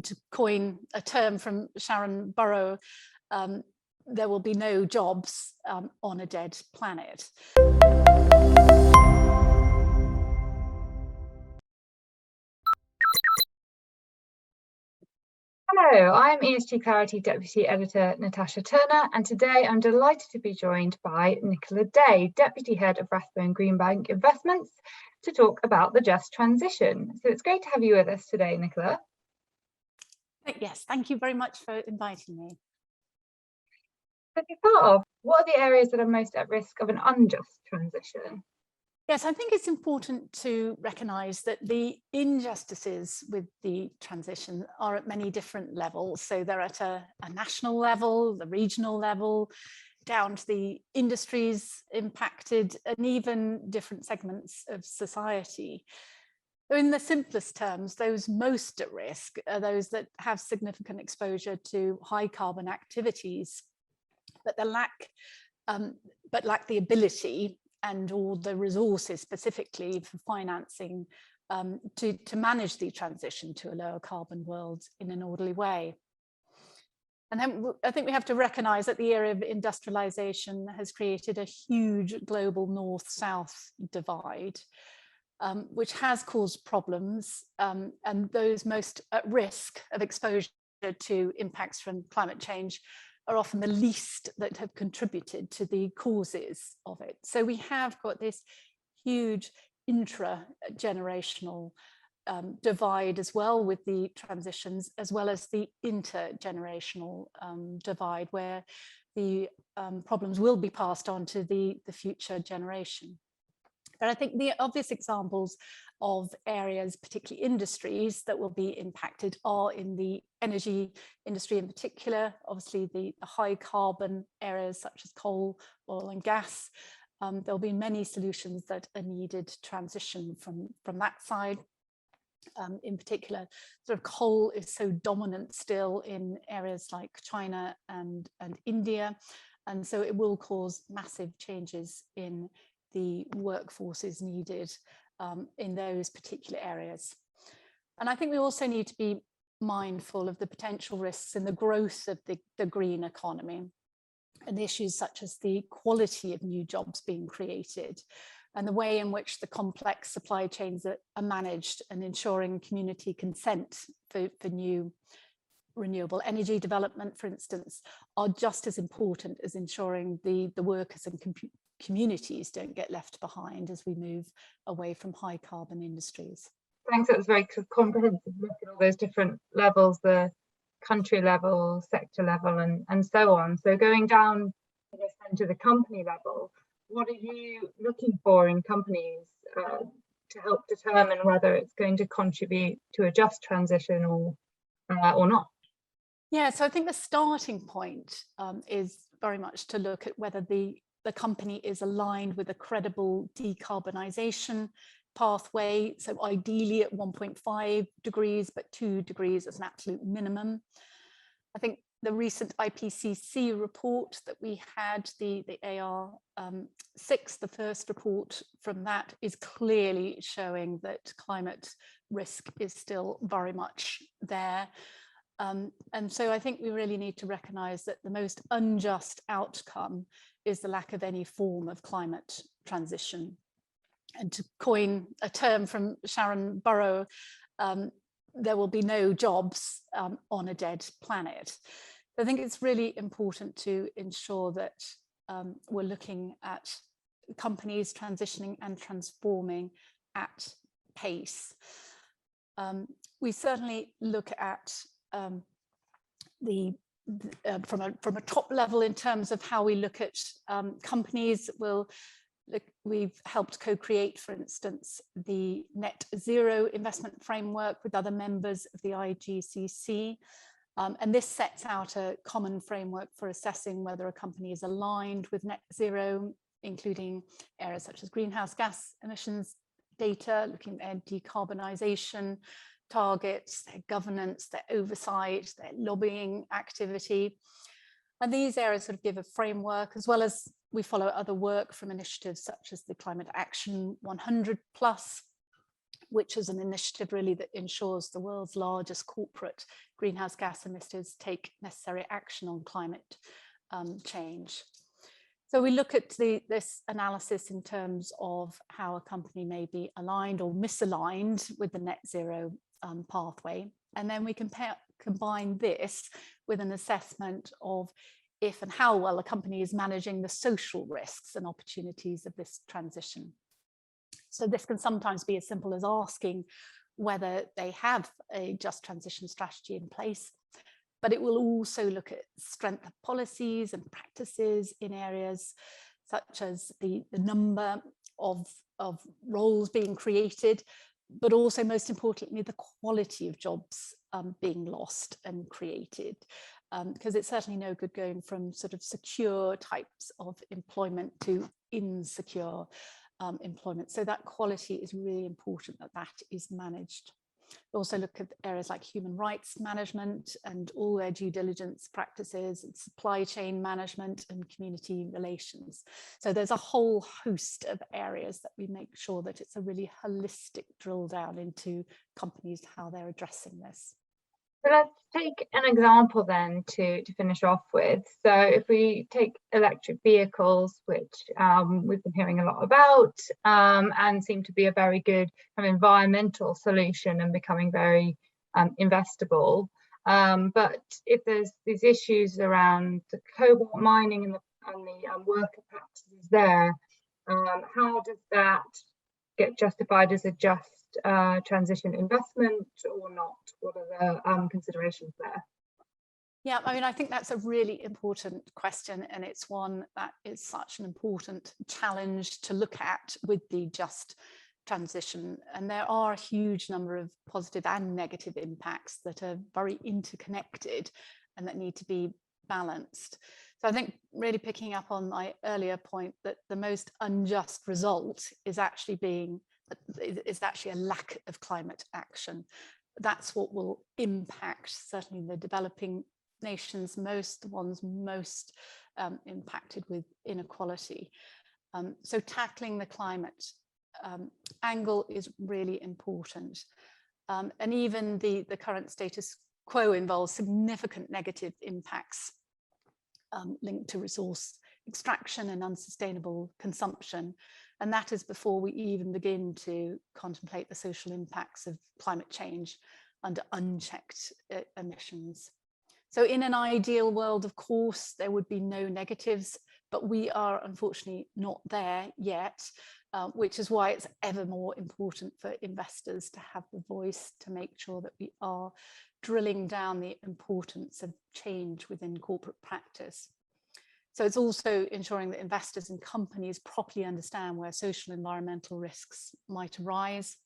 To coin a term from Sharon Burrow, there will be no jobs on a dead planet. Hello, I'm ESG Clarity Deputy Editor Natasha Turner, and today I'm delighted to be joined by Nicola Day, Deputy Head of Rathbone Greenbank Investments, to talk about the just transition. So it's great to have you with us today, Nicola. Yes, thank you very much for inviting me. So to start off, what are the areas that are most at risk of an unjust transition? Yes, I think it's important to recognise that the injustices with the transition are at many different levels. So they're at a national level, the regional level, down to the industries impacted, and even different segments of society. In the simplest terms, those most at risk are those that have significant exposure to high carbon activities, but lack the ability and or the resources specifically for financing to manage the transition to a lower carbon world in an orderly way. And then I think we have to recognise that the era of industrialisation has created a huge global north-south divide, which has caused problems, and those most at risk of exposure to impacts from climate change are often the least that have contributed to the causes of it. So we have got this huge intra-generational divide as well with the transitions, as well as the intergenerational divide, where the problems will be passed on to the future generation. But I think the obvious examples of areas, particularly industries, that will be impacted are in the energy industry in particular, obviously the high carbon areas such as coal, oil and gas. There'll be many solutions that are needed to transition from that side. In particular, sort of coal is so dominant still in areas like China and India, and so it will cause massive changes in the workforces needed in those particular areas. And I think we also need to be mindful of the potential risks in the growth of the green economy and issues such as the quality of new jobs being created and the way in which the complex supply chains are managed, and ensuring community consent for new renewable energy development, for instance, are just as important as ensuring the workers and communities don't get left behind as we move away from high carbon industries. Thanks, that was very comprehensive look at all those different levels, the country level, sector level, and so on. So going down, I guess, then to the company level, what are you looking for in companies to help determine whether it's going to contribute to a just transition or not? Yeah, so I think the starting point is very much to look at whether the company is aligned with a credible decarbonisation pathway. So ideally at 1.5 degrees, but 2 degrees as an absolute minimum. I think the recent IPCC report that we had, the AR6, the first report from that, is clearly showing that climate risk is still very much there. And so I think we really need to recognise that the most unjust outcome is the lack of any form of climate transition. And to coin a term from Sharon Burrow, there will be no jobs on a dead planet. I think it's really important to ensure that we're looking at companies transitioning and transforming at pace. We certainly look at from a top level in terms of how we look at companies. We've helped co-create, for instance, the net zero investment framework with other members of the IGCC. And this sets out a common framework for assessing whether a company is aligned with net zero, including areas such as greenhouse gas emissions data, looking at their decarbonisation targets, their governance, their oversight, their lobbying activity. And these areas sort of give a framework, as well as we follow other work from initiatives such as the Climate Action 100+, which is an initiative really that ensures the world's largest corporate greenhouse gas emitters take necessary action on climate change. So we look at this analysis in terms of how a company may be aligned or misaligned with the net zero pathway. And then we combine this with an assessment of if and how well a company is managing the social risks and opportunities of this transition. So this can sometimes be as simple as asking whether they have a just transition strategy in place, but it will also look at strength of policies and practices in areas such as the number of roles being created, but also most importantly, the quality of jobs being lost and created. Because it's certainly no good going from sort of secure types of employment to insecure employment. So that quality is really important, that is managed. We also look at areas like human rights management and all their due diligence practices, and supply chain management and community relations. So there's a whole host of areas that we make sure that it's a really holistic drill down into companies, how they're addressing this. So let's take an example then to finish off with. So if we take electric vehicles, which we've been hearing a lot about and seem to be a very good kind of environmental solution and becoming very investable. But if there's these issues around the cobalt mining and the worker practices there, how does that get justified as a just transition investment or not? What are the considerations there? Yeah, I mean, I think that's a really important question, and it's one that is such an important challenge to look at with the just transition. And there are a huge number of positive and negative impacts that are very interconnected and that need to be balanced. So I think really picking up on my earlier point that the most unjust result is actually a lack of climate action. That's what will impact certainly the developing nations the ones most impacted with inequality. So tackling the climate angle is really important. And even the current status quo involves significant negative impacts linked to resource extraction and unsustainable consumption. And that is before we even begin to contemplate the social impacts of climate change under unchecked emissions. So in an ideal world, of course, there would be no negatives, but we are unfortunately not there yet, which is why it's ever more important for investors to have the voice to make sure that we are drilling down the importance of change within corporate practice. So it's also ensuring that investors and companies properly understand where social and environmental risks might arise,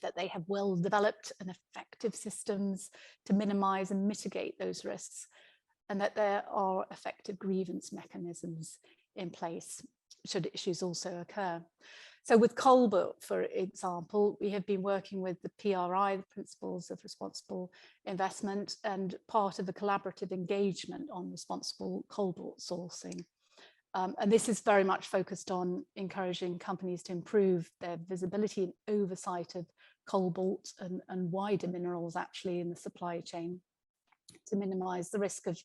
that they have well developed and effective systems to minimize and mitigate those risks, and that there are effective grievance mechanisms in place should issues also occur. So with cobalt, for example, we have been working with the PRI, the Principles of Responsible Investment, and part of the collaborative engagement on responsible cobalt sourcing. And this is very much focused on encouraging companies to improve their visibility and oversight of cobalt and wider minerals actually in the supply chain to minimize the risk of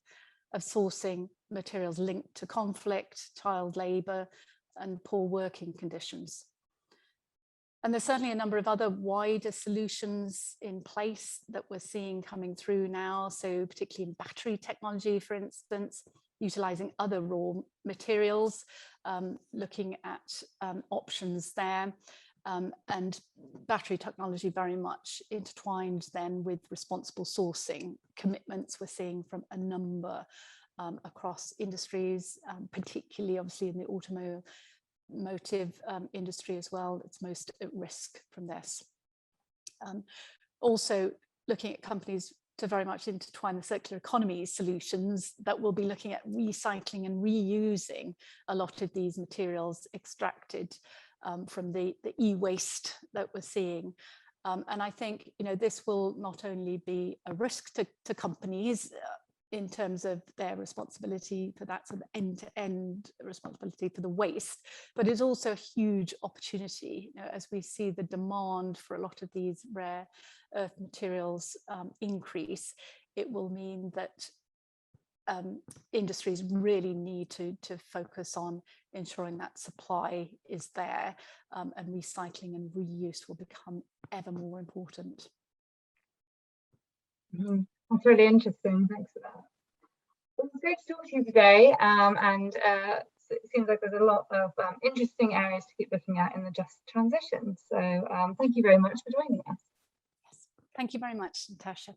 sourcing materials linked to conflict, child labor, and poor working conditions. And there's certainly a number of other wider solutions in place that we're seeing coming through now. So particularly in battery technology, for instance, utilizing other raw materials, looking at options there. And battery technology very much intertwined then with responsible sourcing commitments we're seeing from a number across industries, particularly obviously in the automotive industry as well, it's most at risk from this. Also looking at companies to very much intertwine the circular economy solutions that will be looking at recycling and reusing a lot of these materials extracted from the e-waste that we're seeing. And I think, this will not only be a risk to companies in terms of their responsibility for that sort of end-to-end responsibility for the waste, but it's also a huge opportunity. You know, as we see the demand for a lot of these rare earth materials increase, it will mean that industries really need to focus on ensuring that supply is there, and recycling and reuse will become ever more important. That's really interesting. Thanks for that. Well, it's great to talk to you today, and it seems like there's a lot of interesting areas to keep looking at in the just transition. So thank you very much for joining us. Yes. Thank you very much, Natasha.